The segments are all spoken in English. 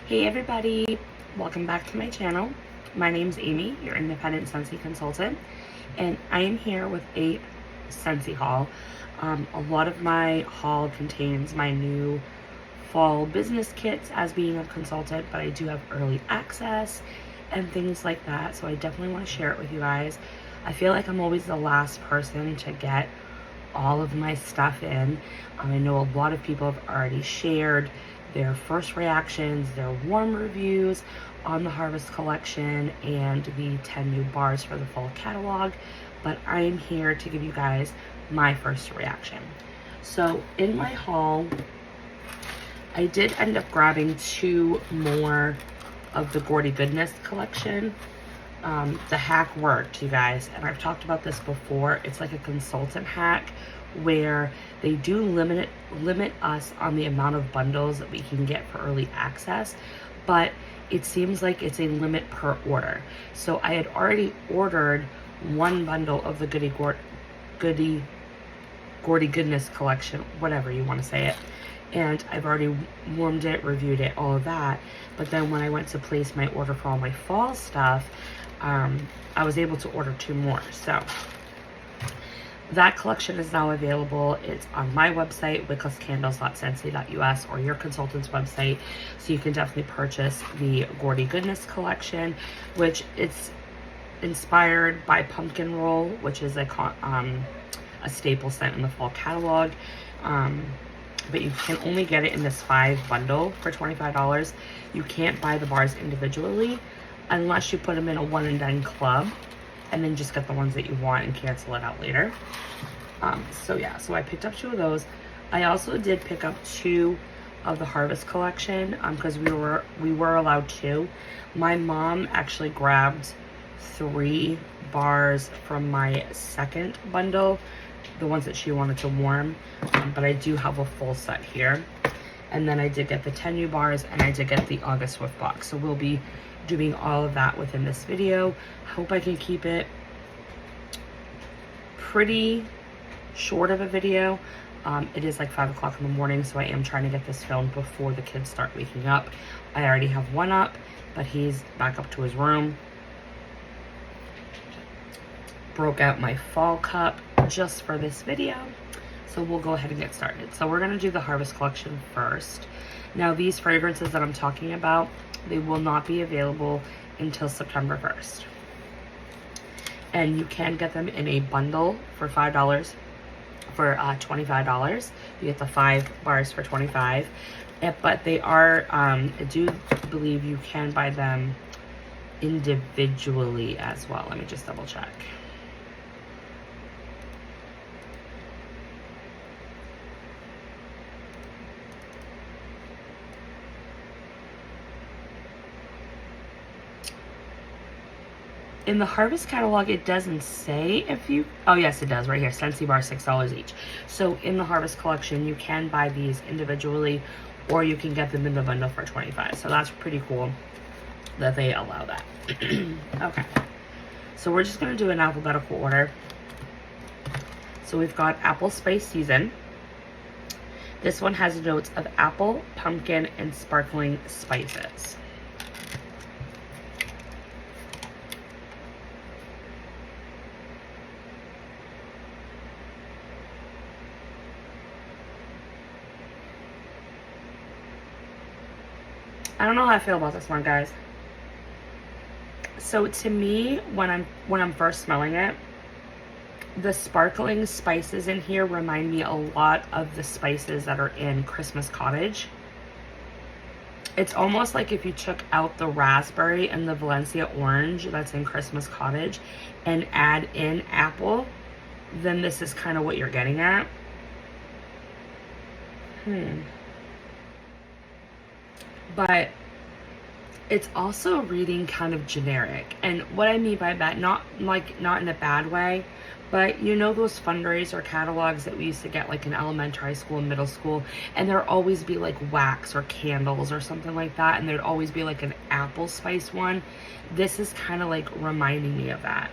Hey everybody, welcome back to my channel. My name's Amy, your independent Scentsy consultant, and I am here with a Scentsy haul. A lot of my haul contains my new fall business kits as being a consultant, but I do have early access and things like that, so I definitely want to share it with you guys. I feel like I'm always the last person to get all of my stuff in. I know a lot of people have already shared their first reactions, their warm reviews on the Harvest collection and the 10 new bars for the fall catalog, but I am here to give you guys my first reaction. So in my haul, I did end up grabbing 2 more of the Gordy Goodness collection. The hack worked, you guys, and I've talked about this before. It's like a consultant hack where they do limit us on the amount of bundles that we can get for early access, but it seems like it's a limit per order. So I had already ordered 1 bundle of the Gordy Goodness collection, whatever you want to say it, and I've already warmed it, reviewed it, all of that. But then when I went to place my order for all my fall stuff, I was able to order 2 more. So that collection is now available. It's on my website, wicklesscandles.scentsy.us, or your consultant's website. So you can definitely purchase the Gordy Goodness collection, which it's inspired by Pumpkin Roll, which is a staple scent in the fall catalog. But you can only get it in this 5 bundle for $25. You can't buy the bars individually unless you put them in a one and done club, and then just get the ones that you want and cancel it out later. So yeah, so I picked up 2 of those. I also did pick up 2 of the Harvest collection because we were allowed 2. My mom actually grabbed 3 bars from my second bundle, the ones that she wanted to warm, but I do have a full set here. And then I did get the 10 new bars, and I did get the August Whiff Box. So we'll be doing all of that within this video. Hope I can keep it pretty short of a video. It is like 5 o'clock in the morning, so I am trying to get this filmed before the kids start waking up. I already have one up, but he's back up to his room. Broke out my fall cup just for this video, so we'll go ahead and get started. So we're going to do the Harvest collection first. Now these fragrances that I'm talking about, they will not be available until September 1st, and you can get them in a bundle for $5 for $25. You get the 5 bars for $25, but they are I do believe you can buy them individually as well. Let me just double check. In the Harvest catalog, it doesn't say if you... Oh, yes, it does right here. Scentsy bar, $6 each. So in the Harvest collection, you can buy these individually, or you can get them in the bundle for $25. So that's pretty cool that they allow that. Okay. So we're just going to do an alphabetical order. So we've got Apple Spice Season. This one has notes of apple, pumpkin, and sparkling spices. I don't know how I feel about this one, guys. So to me, when I'm first smelling it, the sparkling spices in here remind me a lot of the spices that are in Christmas Cottage. It's almost like if you took out the raspberry and the Valencia orange that's in Christmas Cottage and add in apple, then this is kind of what you're getting at. But it's also reading kind of generic. And what I mean by that, not in a bad way, but you know those fundraiser catalogs that we used to get like in elementary school and middle school, and there'd always be like wax or candles or something like that, and there'd always be like an apple spice one. This is kind of like reminding me of that.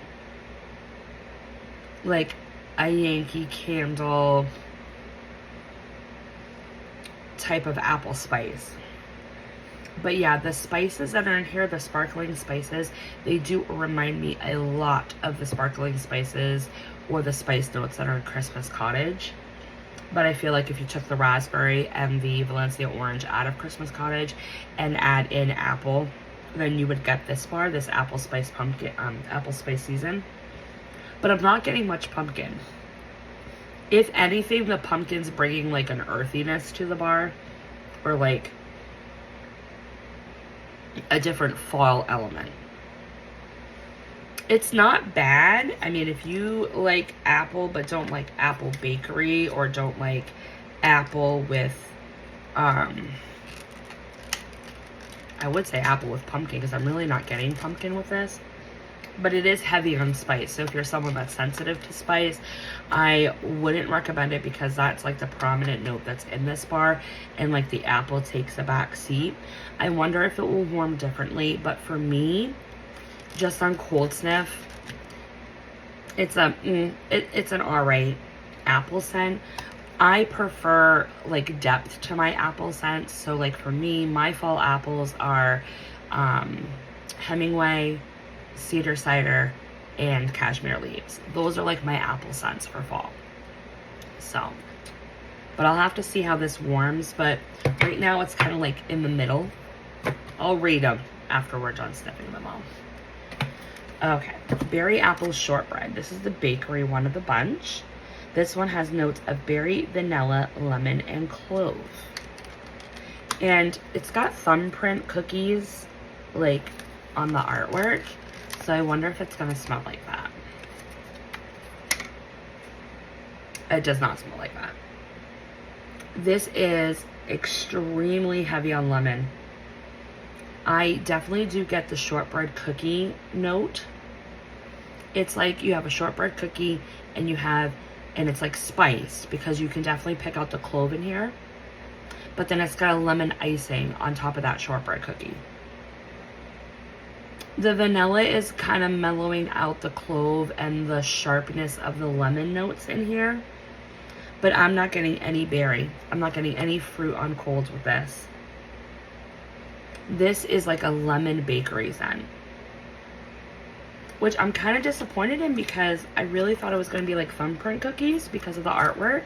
Like a Yankee Candle type of apple spice. But yeah, the spices that are in here, the sparkling spices, they do remind me a lot of the sparkling spices or the spice notes that are in Christmas Cottage. But I feel like if you took the raspberry and the Valencia orange out of Christmas Cottage and add in apple, then you would get this bar, this apple spice pumpkin, apple spice season. But I'm not getting much pumpkin. If anything, the pumpkin's bringing like an earthiness to the bar, or like a different fall element. It's not bad. I mean, if you like apple but don't like apple bakery, or don't like apple with, I would say apple with pumpkin, because I'm really not getting pumpkin with this. But it is heavy on spice. So if you're someone that's sensitive to spice, I wouldn't recommend it, because that's like the prominent note that's in this bar, and like the apple takes a back seat. I wonder if it will warm differently, but for me, just on cold sniff, it's an alright apple scent. I prefer like depth to my apple scents. So like for me, my fall apples are Hemingway, cedar cider, and cashmere leaves. Those are like my apple scents for fall. So, but I'll have to see how this warms. But right now it's kind of like in the middle. I'll read them after we're done sniffing them all. Okay, berry apple shortbread. This is the bakery one of the bunch. This one has notes of berry, vanilla, lemon, and clove. And it's got thumbprint cookies like on the artwork. So I wonder if it's gonna smell like that. It does not smell like that. This is extremely heavy on lemon. I definitely do get the shortbread cookie note. It's like you have a shortbread cookie and it's like spiced, because you can definitely pick out the clove in here. But then it's got a lemon icing on top of that shortbread cookie. The vanilla is kind of mellowing out the clove and the sharpness of the lemon notes in here. But I'm not getting any berry. I'm not getting any fruit on colds with this. This is like a lemon bakery scent, which I'm kind of disappointed in, because I really thought it was going to be like thumbprint cookies because of the artwork.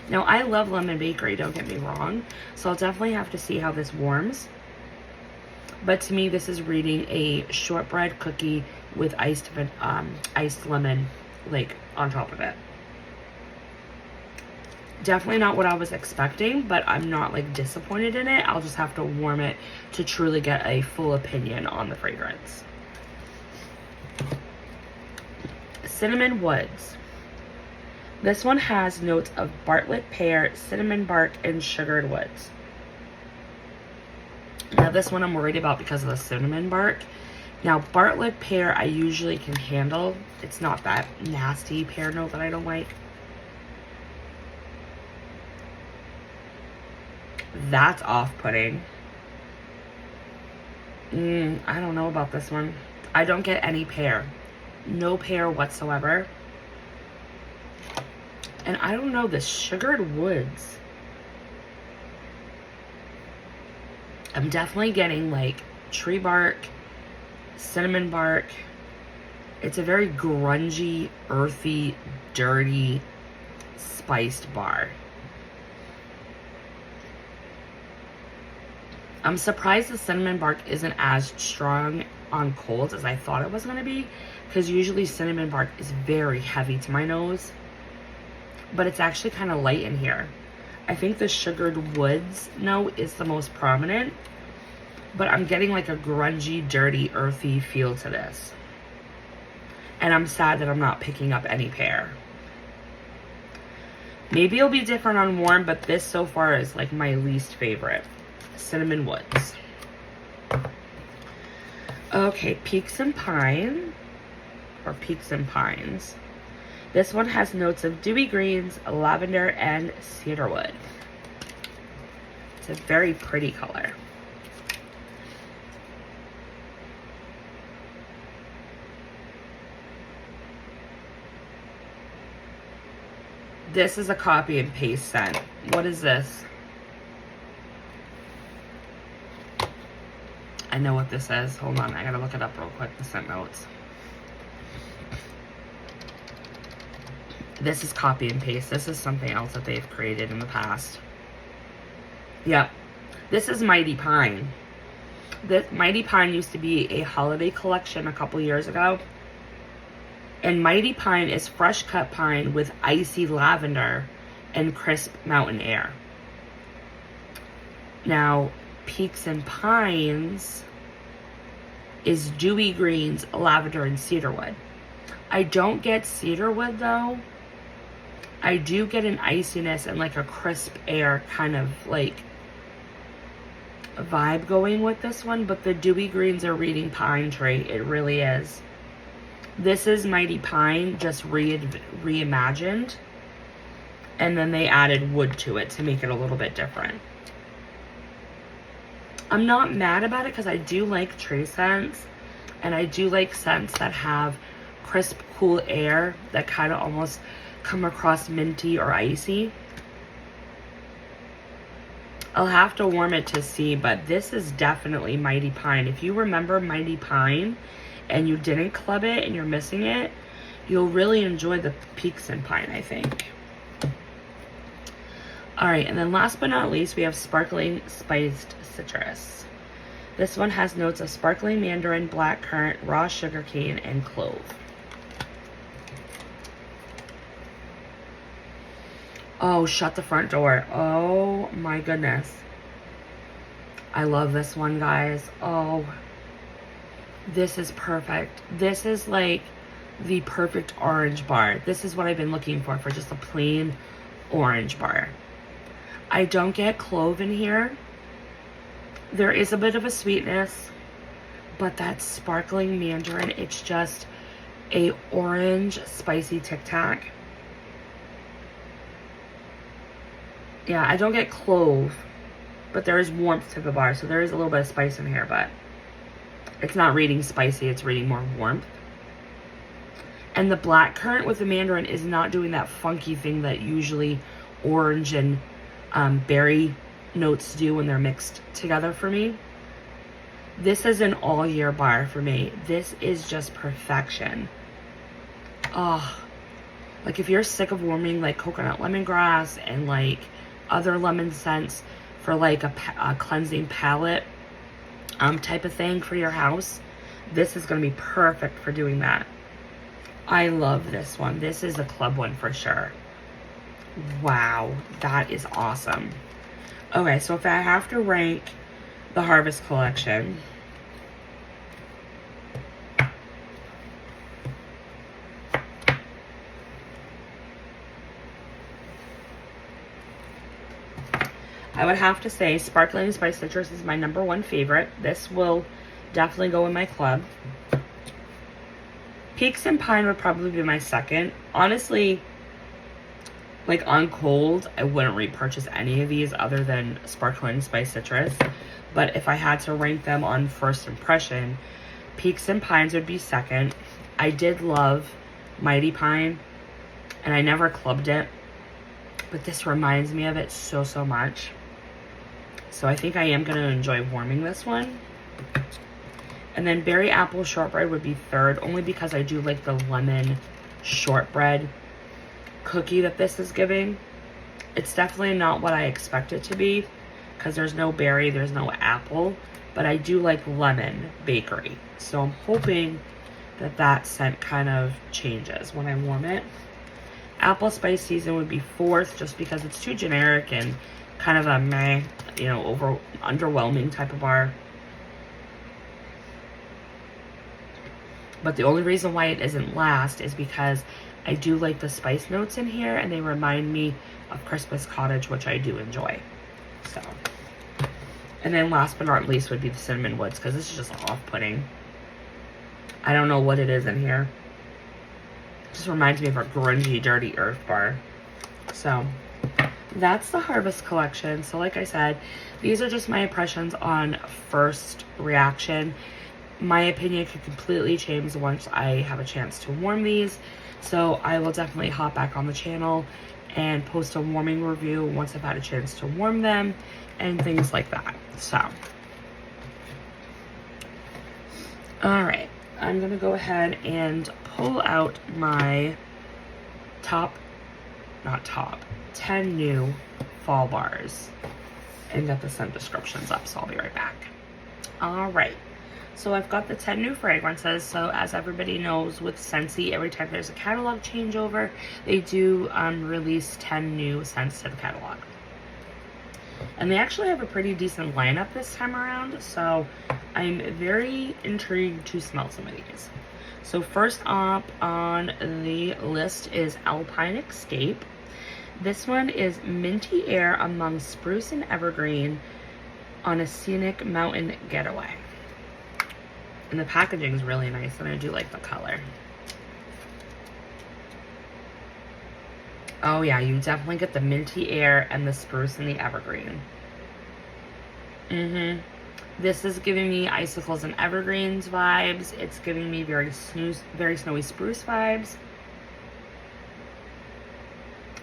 Now, I love lemon bakery, don't get me wrong, so I'll definitely have to see how this warms. But to me, this is reading a shortbread cookie with iced lemon like on top of it. Definitely not what I was expecting, but I'm not like disappointed in it. I'll just have to warm it to truly get a full opinion on the fragrance. Cinnamon Woods. This one has notes of Bartlett pear, cinnamon bark, and sugared woods. Now this one I'm worried about because of the cinnamon bark. Now Bartlett pear I usually can handle. It's not that nasty pear note that I don't like. That's off-putting. I don't know about this one. I don't get any pear. No pear whatsoever. And I don't know, the sugared woods. I'm definitely getting like tree bark, cinnamon bark. It's a very grungy, earthy, dirty, spiced bar. I'm surprised the cinnamon bark isn't as strong on colds as I thought it was going to be, because usually cinnamon bark is very heavy to my nose, but it's actually kind of light in here. I think the sugared woods note is the most prominent, but I'm getting like a grungy, dirty, earthy feel to this. And I'm sad that I'm not picking up any pear. Maybe it'll be different on warm, but this so far is like my least favorite. Cinnamon Woods. Okay, Peaks and Pine, or Peaks and Pines. This one has notes of dewy greens, lavender, and cedarwood. It's a very pretty color. This is a copy and paste scent. What is this? I know what this is. Hold on, I gotta look it up real quick, the scent notes. This is copy and paste. This is something else that they've created in the past. Yep. This is Mighty Pine. This Mighty Pine used to be a holiday collection a couple years ago. And Mighty Pine is fresh cut pine with icy lavender and crisp mountain air. Now, Peaks and Pines is dewy greens, lavender, and cedarwood. I don't get cedarwood though. I do get an iciness and like a crisp air kind of like vibe going with this one, but the dewy greens are reading pine tree. It really is. This is Mighty Pine, just reimagined. And then they added wood to it to make it a little bit different. I'm not mad about it because I do like tree scents. And I do like scents that have crisp, cool air that kind of almost come across minty or icy. I'll have to warm it to see, but this is definitely Mighty Pine. If you remember Mighty Pine and you didn't club it and you're missing it, you'll really enjoy the Peaks and Pine, I think. Alright, and then last but not least, we have Sparkling Spiced Citrus. This one has notes of sparkling mandarin, black currant, raw sugarcane, and clove. Oh, shut the front door. Oh my goodness. I love this one, guys. Oh, this is perfect. This is like the perfect orange bar. This is what I've been looking for just a plain orange bar. I don't get clove in here. There is a bit of a sweetness, but that sparkling mandarin, it's just a orange spicy Tic Tac. Yeah, I don't get clove, but there is warmth to the bar, so there is a little bit of spice in here, but it's not reading spicy, it's reading more warmth. And the black currant with the mandarin is not doing that funky thing that usually orange and berry notes do when they're mixed together for me. This is an all year bar for me. This is just perfection. Oh, like if you're sick of warming like coconut lemongrass and like other lemon scents for like a cleansing palette type of thing for your house, this is going to be perfect for doing that. I love this one. This is a club one for sure. Wow, that is awesome. Okay, so if I have to rank the Harvest collection, I would have to say Sparkling Spice Citrus is my #1 favorite. This will definitely go in my club. Peaks and Pine would probably be my second. Honestly, like on cold, I wouldn't repurchase any of these other than Sparkling Spice Citrus. But if I had to rank them on first impression, Peaks and Pines would be second. I did love Mighty Pine, and I never clubbed it, but this reminds me of it so, so much. So I think I am going to enjoy warming this one. And then Berry Apple Shortbread would be third, only because I do like the lemon shortbread cookie that this is giving. It's definitely not what I expect it to be, because there's no berry, there's no apple, but I do like lemon bakery. So I'm hoping that that scent kind of changes when I warm it. Apple Spice Season would be fourth, just because it's too generic and kind of a meh, you know, underwhelming type of bar. But the only reason why it isn't last is because I do like the spice notes in here, and they remind me of Christmas Cottage, which I do enjoy. So, and then last but not least would be the Cinnamon Woods, because this is just off-putting. I don't know what it is in here. It just reminds me of a grungy, dirty earth bar. So, that's the Harvest collection. So like I said, these are just my impressions on first reaction. My opinion could completely change once I have a chance to warm these. So I will definitely hop back on the channel and post a warming review once I've had a chance to warm them and things like that. So All right, I'm gonna go ahead and pull out my 10 new fall bars and get the scent descriptions up, so I'll be right back. All right, so I've got the 10 new fragrances. So as everybody knows, with Scentsy, every time there's a catalog changeover, they do release 10 new scents to the catalog. And they actually have a pretty decent lineup this time around, so I'm very intrigued to smell some of these. So first up on the list is Alpine Escape. This one is minty air among spruce and evergreen on a scenic mountain getaway. And the packaging is really nice, and I do like the color. Oh yeah, you definitely get the minty air and the spruce and the evergreen. This is giving me icicles and evergreens vibes. It's giving me very snowy spruce vibes.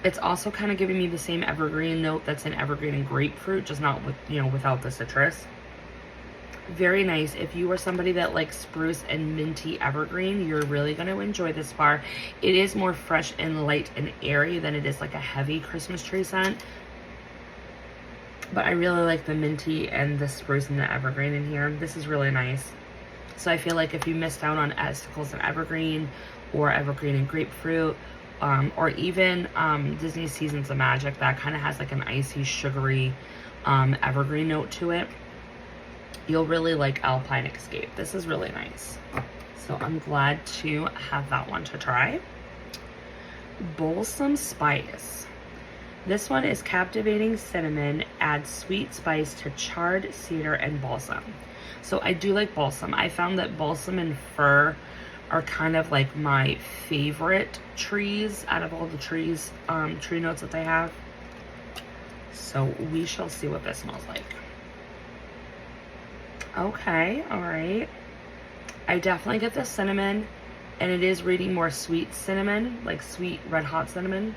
It's also kind of giving me the same evergreen note that's in evergreen and grapefruit, just not with, without the citrus. Very nice. If you are somebody that likes spruce and minty evergreen, you're really going to enjoy this bar. It is more fresh and light and airy than it is like a heavy Christmas tree scent. But I really like the minty and the spruce and the evergreen in here. This is really nice. So I feel like if you missed out on icicles and evergreen, or evergreen and grapefruit, or even Disney Seasons of Magic, that kind of has like an icy, sugary evergreen note to it, you'll really like Alpine Escape. This is really nice. So I'm glad to have that one to try. Balsam Spice. This one is captivating cinnamon, adds sweet spice to charred cedar and balsam. So I do like balsam. I found that balsam and fir are kind of like my favorite trees out of all the trees, tree notes that they have. So we shall see what this smells like. Okay, all right. I definitely get the cinnamon, and it is reading more sweet cinnamon, like sweet red hot cinnamon.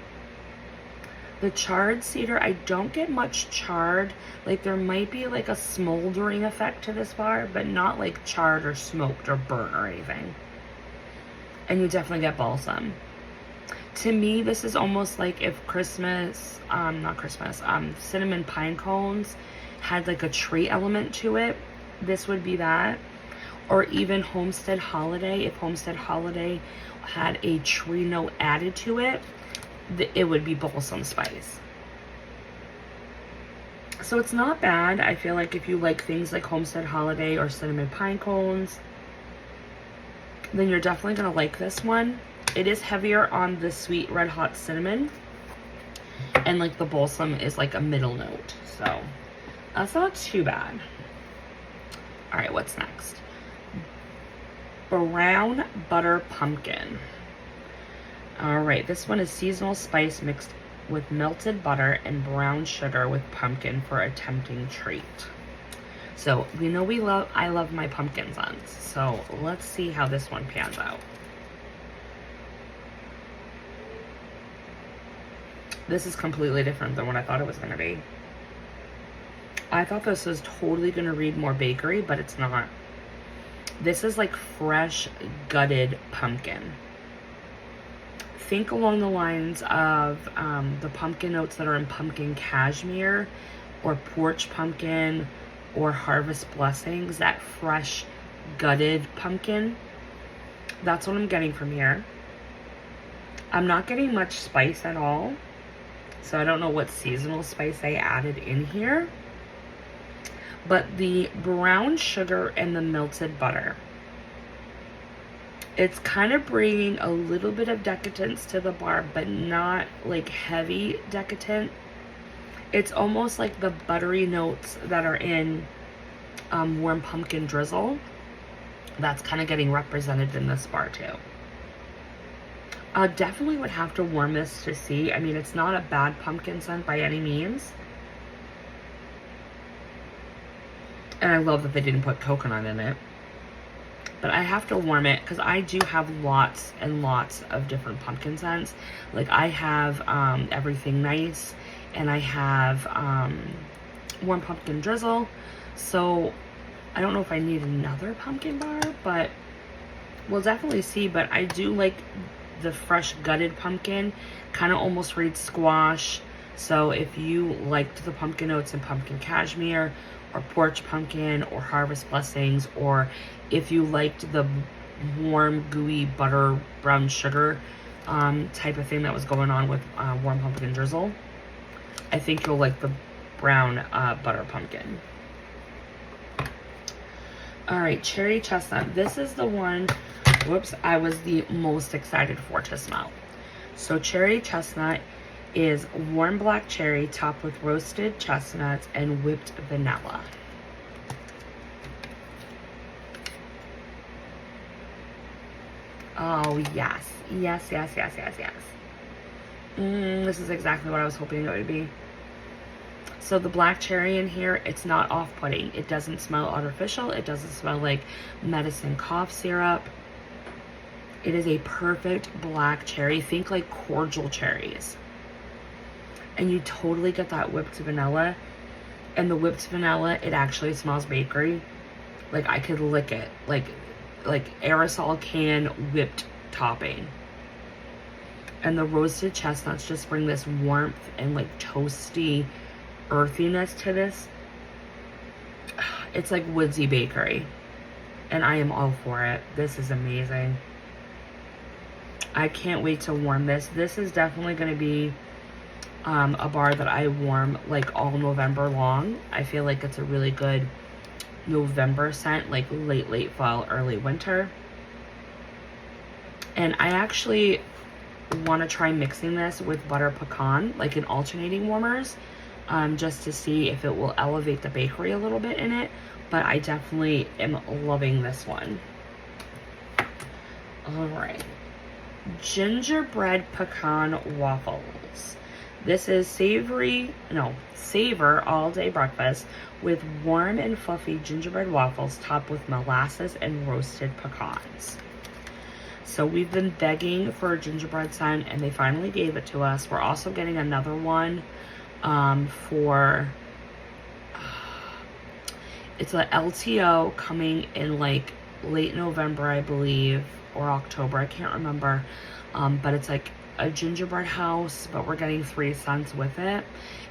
The charred cedar, I don't get much charred. Like there might be like a smoldering effect to this bar, but not like charred or smoked or burnt or anything. And you definitely get balsam. To me, this is almost like if cinnamon pine cones had like a tree element to it. This would be that. Or even Homestead Holiday. If Homestead Holiday had a tree note added to it, it would be balsam spice. So it's not bad. I feel like if you like things like Homestead Holiday or cinnamon pine cones, then you're definitely going to like this one. It is heavier on the sweet red hot cinnamon, and like the balsam is like a middle note. So that's not too bad. All right, what's next? Brown Butter Pumpkin. All right, this one is seasonal spice mixed with melted butter and brown sugar with pumpkin for a tempting treat. So we know I love my pumpkin scents. So let's see how this one pans out. This is completely different than what I thought it was going to be. I thought this was totally going to read more bakery, but it's not. This is like fresh, gutted pumpkin. Think along the lines of the pumpkin notes that are in Pumpkin Cashmere or Porch Pumpkin or Harvest Blessings, that fresh, gutted pumpkin. That's what I'm getting from here. I'm not getting much spice at all, so I don't know what seasonal spice they added in here. But the brown sugar and the melted butter, it's kind of bringing a little bit of decadence to the bar, but not like heavy decadent. It's almost like the buttery notes that are in Warm Pumpkin Drizzle. That's kind of getting represented in this bar too. Definitely would have to warm this to see. I mean, it's not a bad pumpkin scent by any means. And I love that they didn't put coconut in it. But I have to warm it because I do have lots and lots of different pumpkin scents. Like I have Everything Nice, and I have Warm Pumpkin Drizzle. So I don't know if I need another pumpkin bar, but we'll definitely see. But I do like the fresh gutted pumpkin. Kind of almost reads squash. So if you liked the pumpkin notes and pumpkin cashmere, or porch pumpkin, or harvest blessings, or if you liked the warm gooey butter brown sugar type of thing that was going on with warm pumpkin drizzle, I think you'll like the brown butter pumpkin. All right, cherry chestnut. This is the one, whoops, I was the most excited for to smell. So cherry chestnut is warm black cherry topped with roasted chestnuts and whipped vanilla. Oh, yes. Yes, yes, yes, yes, yes. This is exactly what I was hoping it would be. So the black cherry in here, it's not off-putting. It doesn't smell artificial. It doesn't smell like medicine cough syrup. It is a perfect black cherry. Think like cordial cherries. And you totally get that whipped vanilla. And the whipped vanilla, it actually smells bakery. Like I could lick it. Like aerosol can whipped topping. And the roasted chestnuts just bring this warmth and like toasty earthiness to this. It's like woodsy bakery. And I am all for it. This is amazing. I can't wait to warm this. This is definitely going to be a bar that I warm like all November long. I feel like it's a really good November scent, like late fall, early winter. And I actually want to try mixing this with butter pecan, like in alternating warmers, just to see if it will elevate the bakery a little bit in it. But I definitely am loving this one. All right, gingerbread pecan waffles. This is savor all day breakfast with warm and fluffy gingerbread waffles topped with molasses and roasted pecans. So we've been begging for a gingerbread scent and they finally gave it to us. We're also getting another one for, it's a LTO coming in like late November, I believe, or October, I can't remember. But it's like a gingerbread house, but we're getting 3 scents with it,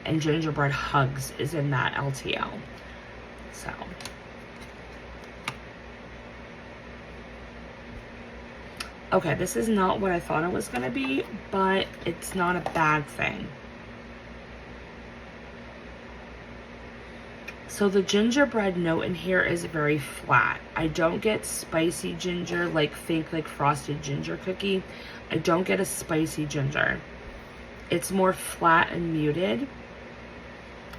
and gingerbread hugs is in that LTO. So okay, this is not what I thought it was going to be, but it's not a bad thing. So the gingerbread note in here is very flat. I don't get spicy ginger, like think like frosted ginger cookie. I don't get a spicy ginger. It's more flat and muted.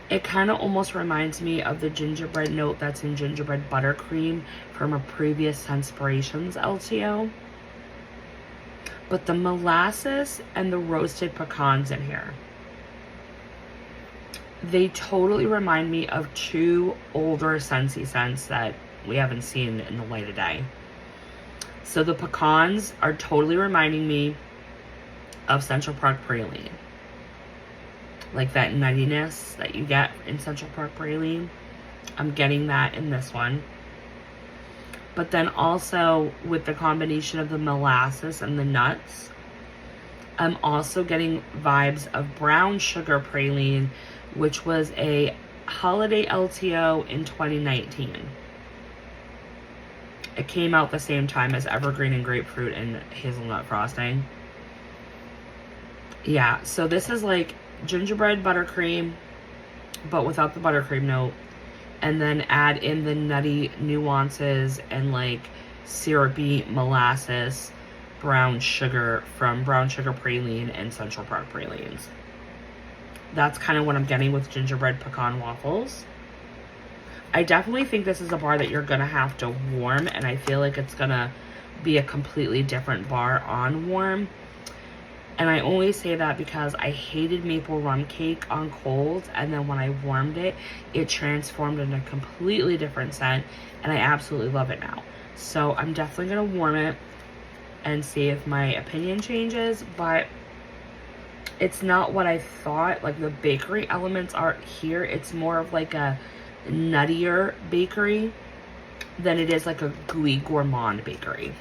It kind of almost reminds me of the gingerbread note that's in gingerbread buttercream from a previous Scentspirations LTO. But the molasses and the roasted pecans in here, they totally remind me of 2 older Scentsy scents that we haven't seen in the light of day. So the pecans are totally reminding me of Central Park Praline. Like that nuttiness that you get in Central Park Praline. I'm getting that in this one. But then also with the combination of the molasses and the nuts, I'm also getting vibes of brown sugar praline, which was a holiday LTO in 2019. It came out the same time as evergreen and grapefruit and hazelnut frosting. Yeah, so this is like gingerbread buttercream, but without the buttercream note. And then add in the nutty nuances and like syrupy molasses, brown sugar from Brown Sugar Praline and Central Park Pralines. That's kind of what I'm getting with gingerbread pecan waffles. I definitely think this is a bar that you're going to have to warm, and I feel like it's going to be a completely different bar on warm. And I only say that because I hated maple rum cake on cold, and then when I warmed it, it transformed into a completely different scent, and I absolutely love it now. So I'm definitely going to warm it and see if my opinion changes, but it's not what I thought. Like the bakery elements aren't here. It's more of like a nuttier bakery. than it is like a gooey gourmand bakery.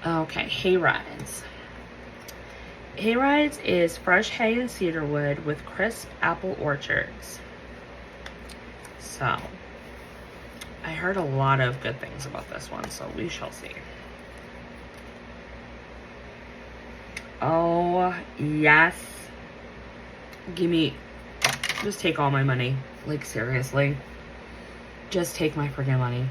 Okay, Hayrides. Hayrides is fresh hay and cedarwood with crisp apple orchards. So, I heard a lot of good things about this one, so we shall see. Oh, yes. Just take all my money. Like, seriously. Just take my freaking money.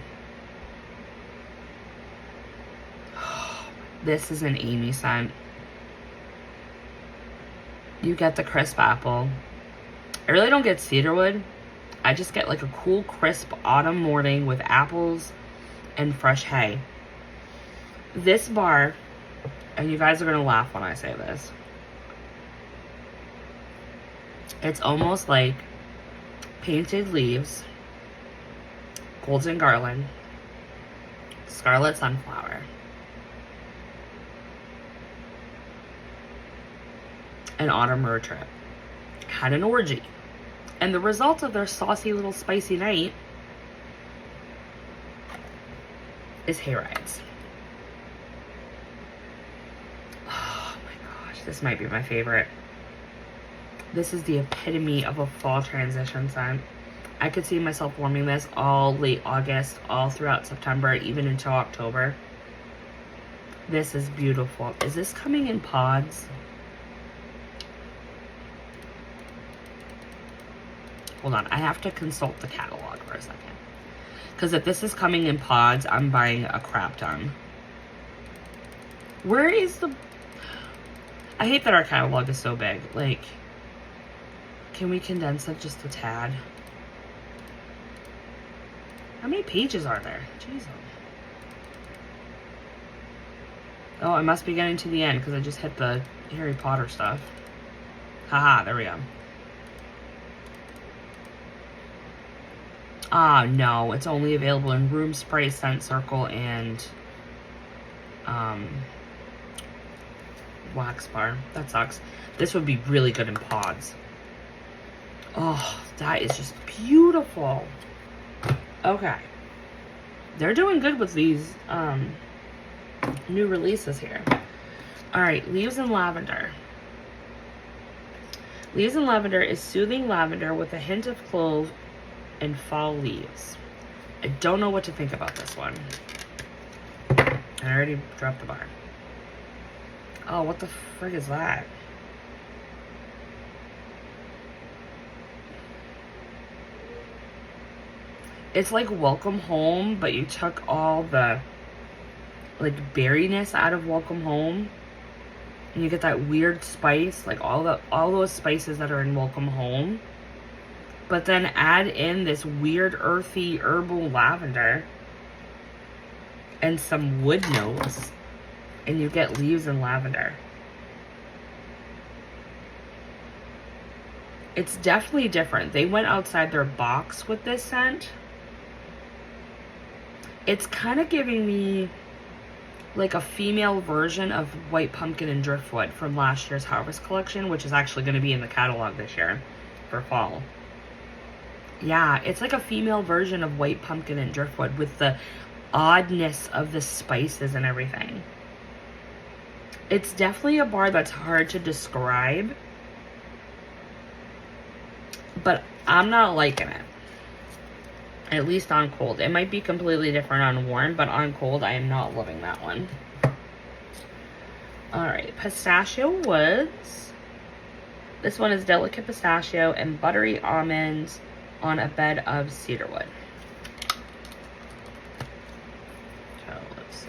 This is an Amy scent. You get the crisp apple. I really don't get cedarwood. I just get like a cool, crisp autumn morning with apples and fresh hay. This bar, and you guys are going to laugh when I say this, it's almost like painted leaves, golden garland, scarlet sunflower, and autumn road trip. Had an orgy. And the result of their saucy little spicy night is Hayrides. Oh my gosh, this might be my favorite. This is the epitome of a fall transition scent. I could see myself warming this all late August, all throughout September, even into October. This is beautiful. Is this coming in pods? Hold on, I have to consult the catalog for a second. Because if this is coming in pods, I'm buying a crap ton. Where is the... I hate that our catalog is so big. Like, can we condense it just a tad? How many pages are there? Jesus. Oh, I must be getting to the end because I just hit the Harry Potter stuff. Haha, there we go. Ah, no, it's only available in Room Spray, Scent Circle, and Wax Bar. That sucks. This would be really good in pods. Oh, that is just beautiful. Okay. They're doing good with these new releases here. Alright, Leaves in Lavender. Leaves in Lavender is soothing lavender with a hint of clove and fall leaves. I don't know what to think about this one. I already dropped the bar. Oh, what the frig is that? It's like Welcome Home, but you took all the like berryness out of Welcome Home. And you get that weird spice, like all those spices that are in Welcome Home. But then add in this weird earthy herbal lavender and some wood notes, and you get Leaves in Lavender. It's definitely different. They went outside their box with this scent. It's kind of giving me like a female version of White Pumpkin and Driftwood from last year's Harvest collection, which is actually going to be in the catalog this year for fall. Yeah, it's like a female version of White Pumpkin and Driftwood with the oddness of the spices and everything. It's definitely a bar that's hard to describe, but I'm not liking it. At least on cold. It might be completely different on warm, but on cold, I am not loving that one. Alright, Pistachio Woods. This one is delicate pistachio and buttery almonds on a bed of cedarwood. So let's see.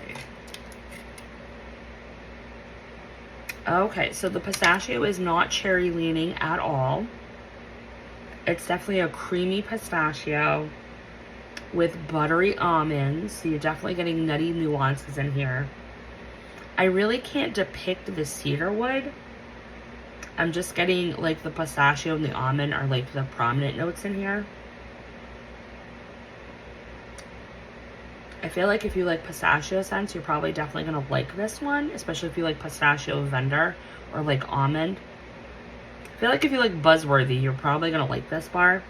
Okay, so the pistachio is not cherry leaning at all. It's definitely a creamy pistachio with buttery almonds. So you're definitely getting nutty nuances in here. I really can't depict the cedarwood. I'm just getting like the pistachio and the almond are like the prominent notes in here. I feel like if you like pistachio scents, you're probably definitely going to like this one, especially if you like pistachio vendor or like almond. I feel like if you like buzzworthy, you're probably going to like this bar.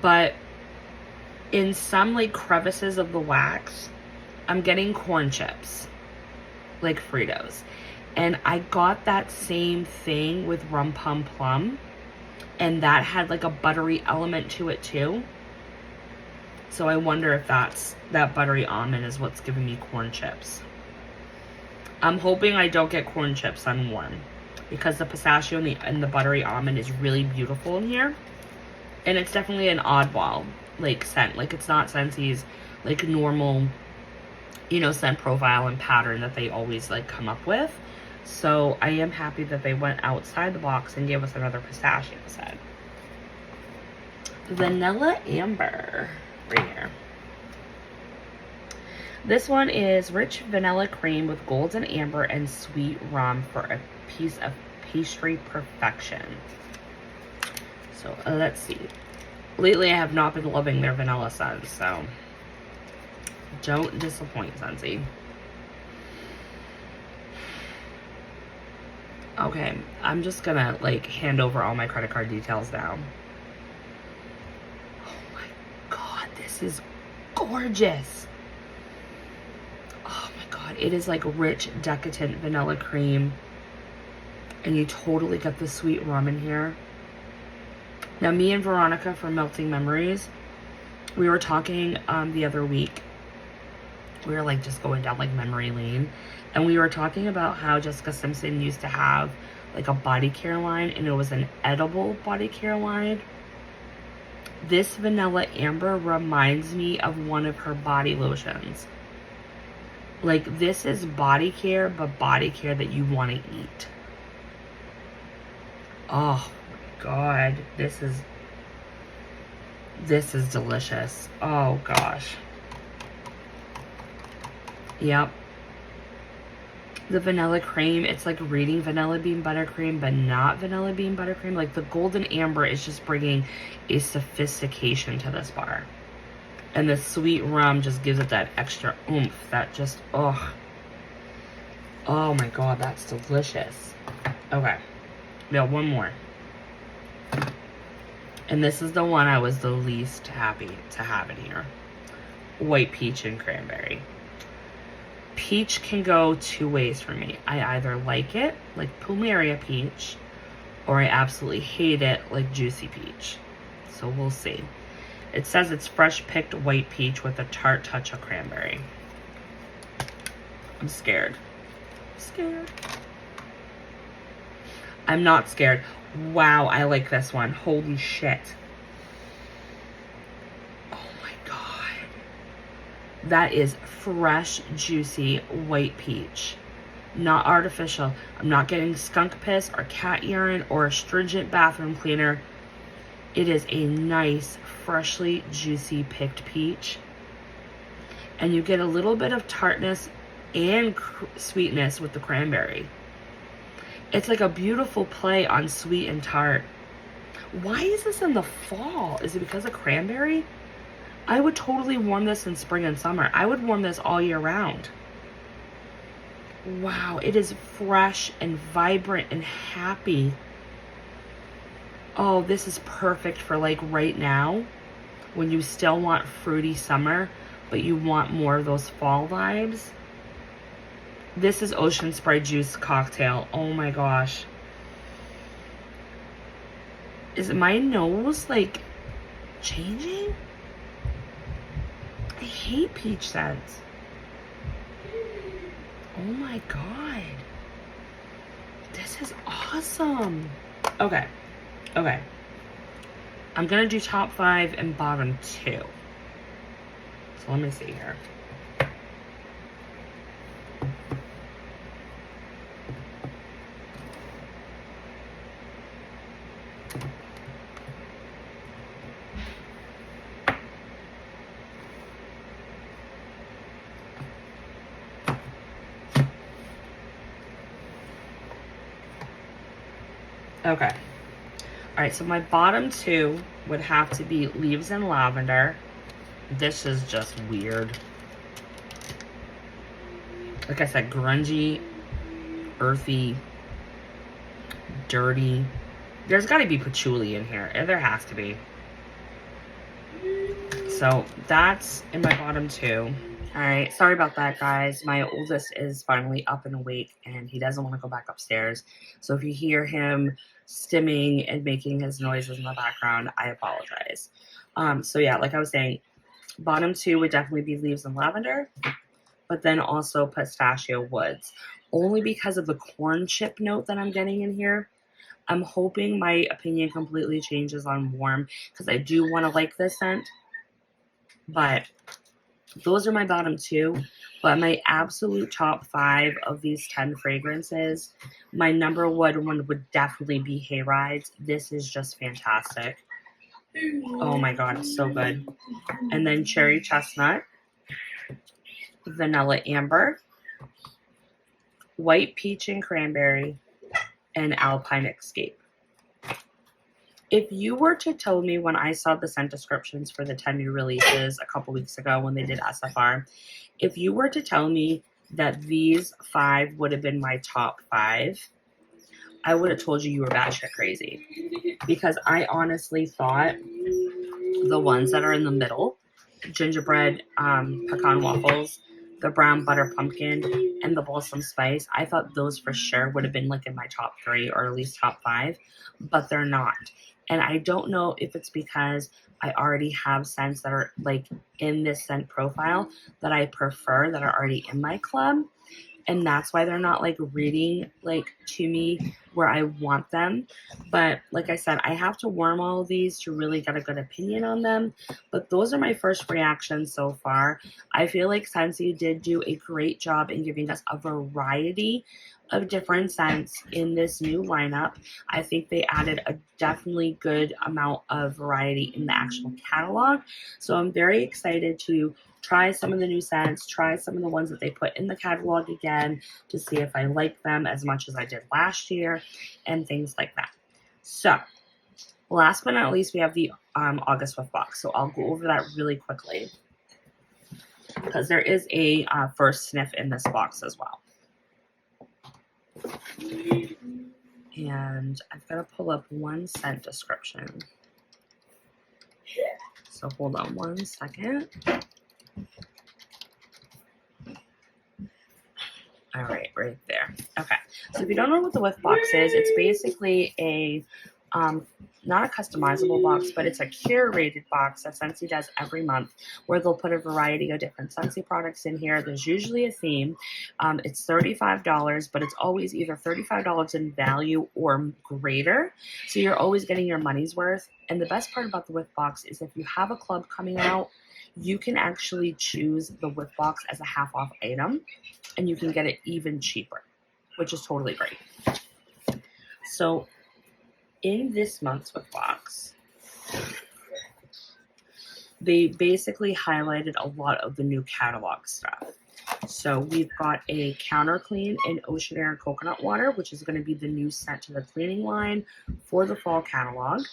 But in some like crevices of the wax, I'm getting corn chips, like Fritos. And I got that same thing with Rum Pum Plum, and that had like a buttery element to it too. So I wonder if that buttery almond is what's giving me corn chips. I'm hoping I don't get corn chips on warm, because the pistachio and the buttery almond is really beautiful in here. And it's definitely an oddball like scent. Like, it's not Scentsy's like normal, you know, scent profile and pattern that they always like come up with. So I am happy that they went outside the box and gave us another pistachio scent. Vanilla Amber, right here. This one is rich vanilla cream with golden amber and sweet rum for a piece of pastry perfection. So let's see. Lately I have not been loving their vanilla scents, so don't disappoint, Scentsy. Okay, I'm just gonna like hand over all my credit card details now. Oh my god, this is gorgeous. Oh my god, it is like rich, decadent vanilla cream. And you totally get the sweet rum in here. Now, me and Veronica from Melting Memories, we were talking the other week. We were like just going down like memory lane. And we were talking about how Jessica Simpson used to have like a body care line, and it was an edible body care line. This Vanilla Amber reminds me of one of her body lotions. Like, this is body care, but body care that you want to eat. Oh my god, this is delicious. Oh gosh. Yep. The vanilla cream, it's like reading vanilla bean buttercream, but not vanilla bean buttercream. Like, the golden amber is just bringing a sophistication to this bar. And the sweet rum just gives it that extra oomph that just, oh my god, that's delicious. Okay. No, one more. And this is the one I was the least happy to have in here. White peach and cranberry. Peach can go two ways for me. I either like it, like Plumeria peach, or I absolutely hate it, like juicy peach. So we'll see. It says it's fresh picked white peach with a tart touch of cranberry. I'm scared. I'm not scared. Wow, I like this one. Holy shit. Oh my god. That is fresh, juicy white peach. Not artificial. I'm not getting skunk piss or cat urine or astringent bathroom cleaner. It is a nice, freshly juicy picked peach. And you get a little bit of tartness and sweetness with the cranberry. It's like a beautiful play on sweet and tart. Why is this in the fall? Is it because of cranberry? I would totally warm this in spring and summer. I would warm this all year round. Wow, it is fresh and vibrant and happy. Oh, this is perfect for like right now, when you still want fruity summer, but you want more of those fall vibes. This is Ocean Spray Juice Cocktail. Oh my gosh. Is my nose like changing? I hate peach scents. Oh my god. This is awesome. Okay. I'm gonna do top 5 and bottom 2. So let me see here. Okay. All right, so my bottom 2 would have to be Leaves and Lavender. This is just weird. Like I said, grungy, earthy, dirty. There's got to be patchouli in here. There has to be. So that's in my bottom 2. All right, sorry about that, guys. My oldest is finally up and awake, and he doesn't want to go back upstairs. So if you hear him stimming and making his noises in the background, I apologize. So yeah, like I was saying, bottom 2 would definitely be Leaves and Lavender, but then also Pistachio Woods, only because of the corn chip note that I'm getting in here. I'm hoping my opinion completely changes on Warm, because I do want to like this scent, but those are my bottom 2. But my absolute top 5 of these 10 fragrances, my number 1 would definitely be Hayrides. This is just fantastic. Oh my god, it's so good. And then Cherry Chestnut, Vanilla Amber, White Peach and Cranberry, and Alpine Escape. If you were to tell me when I saw the scent descriptions for the 10 new releases a couple weeks ago when they did SFR, if you were to tell me that these 5 would have been my top 5, I would have told you were batshit crazy. Because I honestly thought the ones that are in the middle, gingerbread, pecan waffles, the brown butter pumpkin, and the balsam spice, I thought those for sure would have been like in my top 3 or at least top 5, but they're not. And I don't know if it's because I already have scents that are like in this scent profile that I prefer, that are already in my club. And that's why they're not like reading like to me where I want them. But like I said, I have to warm all of these to really get a good opinion on them. But those are my first reactions so far. I feel like Scentsy did do a great job in giving us a variety of different scents in this new lineup. I think they added a definitely good amount of variety in the actual catalog. So I'm very excited to try some of the new scents, try some of the ones that they put in the catalog again to see if I like them as much as I did last year and things like that. So last but not least, we have the August Whiff Box. So I'll go over that really quickly because there is a first sniff in this box as well. And I've got to pull up one scent description. So hold on one second. All right, right there. Okay, so if you don't know what the Whiff Box is, it's basically a, not a customizable box, but it's a curated box that Scentsy does every month where they'll put a variety of different Scentsy products in here. There's usually a theme. It's $35, but it's always either $35 in value or greater. So you're always getting your money's worth. And the best part about the Whiff Box is if you have a club coming out, you can actually choose the Whiff Box as a half off item and you can get it even cheaper, which is totally great. So in this month's Whiff Box, they basically highlighted a lot of the new catalog stuff. So we've got a counter clean in Ocean Air and Coconut Water, which is going to be the new scent to the cleaning line for the fall catalog.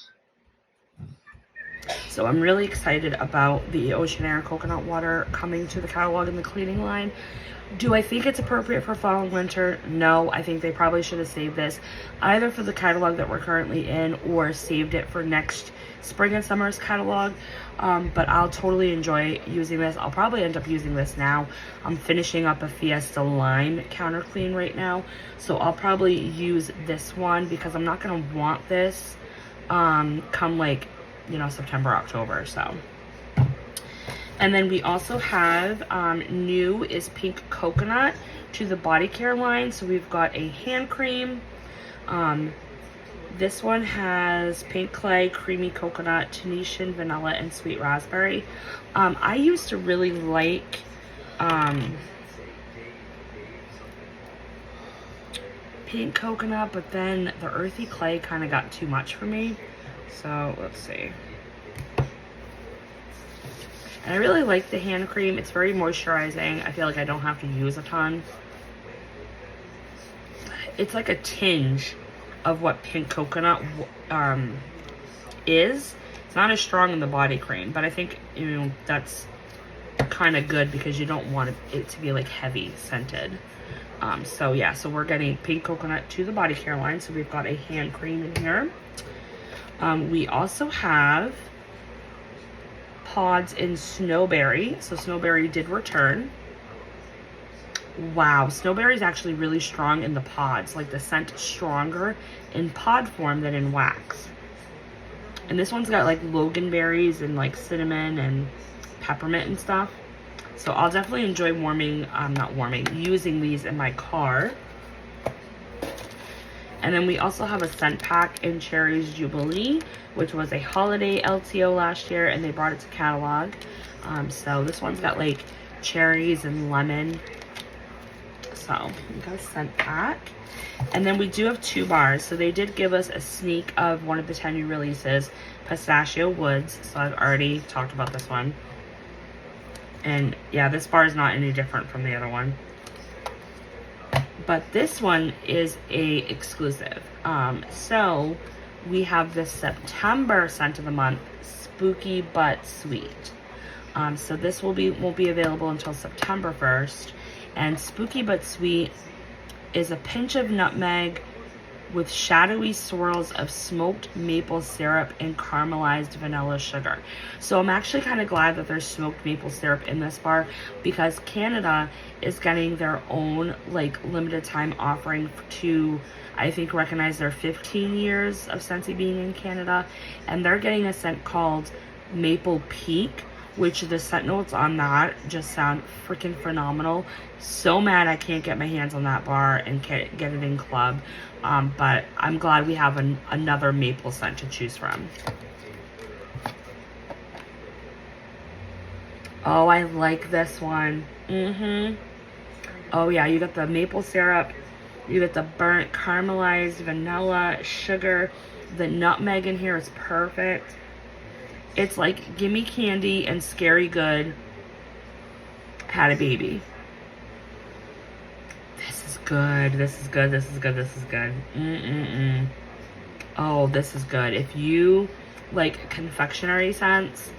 So I'm really excited about the Ocean Air and Coconut Water coming to the catalog in the cleaning line. Do I think it's appropriate for fall and winter? No, I think they probably should have saved this either for the catalog that we're currently in or saved it for next spring and summer's catalog. But I'll totally enjoy using this. I'll probably end up using this now. I'm finishing up a Fiesta Lime counter clean right now. So I'll probably use this one because I'm not going to want this come like, you know, September, October. So. And then we also have new is Pink Coconut to the body care line. So we've got a hand cream. This one has pink clay, creamy coconut, Tunisian vanilla, and sweet raspberry. I used to really like pink coconut, but then the earthy clay kind of got too much for me. So let's see. And I really like the hand cream. It's very moisturizing. I feel like I don't have to use a ton. It's like a tinge of what pink coconut is. It's not as strong in the body cream, but I think, you know, that's kind of good because you don't want it to be like heavy scented. So yeah, so we're getting pink coconut to the body care line. So we've got a hand cream in here. We also have pods in Snowberry. So Snowberry did return. Wow, Snowberry is actually really strong in the pods. Like the scent is stronger in pod form than in wax. And this one's got like loganberries and like cinnamon and peppermint and stuff. So I'll definitely enjoy using these in my car. And then we also have a scent pack in Cherries Jubilee, which was a holiday LTO last year, and they brought it to catalog. So this one's got like cherries and lemon. So we got a scent pack. And then we do have 2 bars. So they did give us a sneak of one of the 10 new releases, Pistachio Woods. So I've already talked about this one. And yeah, this bar is not any different from the other one. But this one is a exclusive. So we have the September scent of the month, Spooky But Sweet. So this won't be available until September 1st. And Spooky But Sweet is a pinch of nutmeg with shadowy swirls of smoked maple syrup and caramelized vanilla sugar. So I'm actually kind of glad that there's smoked maple syrup in this bar, because Canada is getting their own like limited time offering to, I think, recognize their 15 years of Scentsy being in Canada, and they're getting a scent called Maple Peak, which the scent notes on that just sound freaking phenomenal. So mad I can't get my hands on that bar and get it in club. But I'm glad we have another maple scent to choose from. Oh, I like this one. Oh yeah, you got the maple syrup, you get the burnt caramelized vanilla, sugar, the nutmeg in here is perfect. It's like Gimme Candy and Scary Good had a baby. This is good. This is good. This is good. This is good. Oh, this is good. If you like confectionery scents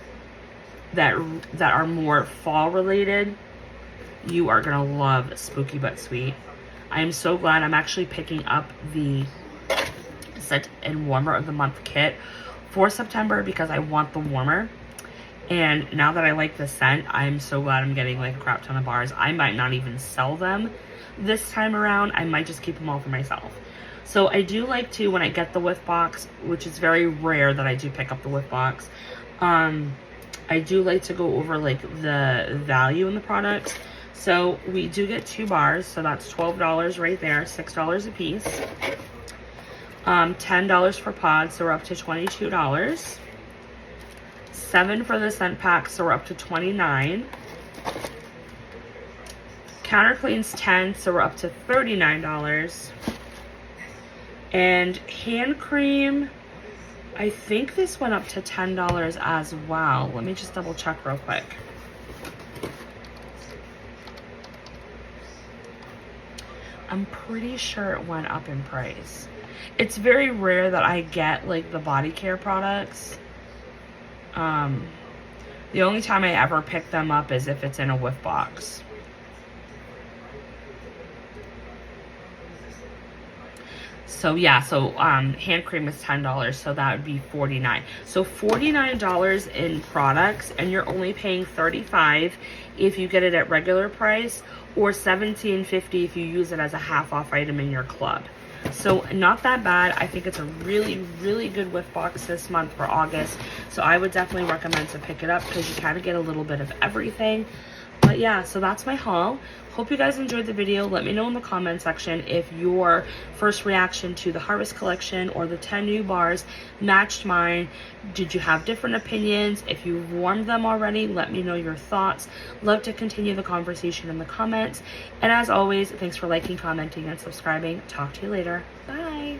that are more fall related, you are gonna love Spooky But Sweet. I am so glad I'm actually picking up the Scent and Warmer of the Month kit for September, because I want the warmer. And now that I like the scent, I'm so glad I'm getting like a crap ton of bars. I might not even sell them this time around. I might just keep them all for myself. So I do like to, when I get the Whiff Box, which is very rare that I do pick up the Whiff Box, I do like to go over like the value in the products. So we do get 2 bars, so that's $12 right there, $6 a piece. $10 for pods, so we're up to $22. $7 for the scent pack, so we're up to $29. Counter cleans $10, so we're up to $39. And hand cream, I think this went up to $10 as well. Let me just double check real quick. I'm pretty sure it went up in price. It's very rare that I get like the body care products. The only time I ever pick them up is if it's in a Whiff Box. So yeah, so hand cream is $10, so that would be $49. So $49 in products, and you're only paying $35 if you get it at regular price, or $17.50 if you use it as a half off item in your club. So not that bad. I think it's a really, really good Whiff Box this month for August. So I would definitely recommend to pick it up, because you kind of get a little bit of everything. But yeah, so that's my haul. Hope you guys enjoyed the video. Let me know in the comment section if your first reaction to the Harvest collection or the 10 new bars matched mine. Did you have different opinions? If you've warmed them already, let me know your thoughts. Love to continue the conversation in the comments. And as always, thanks for liking, commenting, and subscribing. Talk to you later. Bye.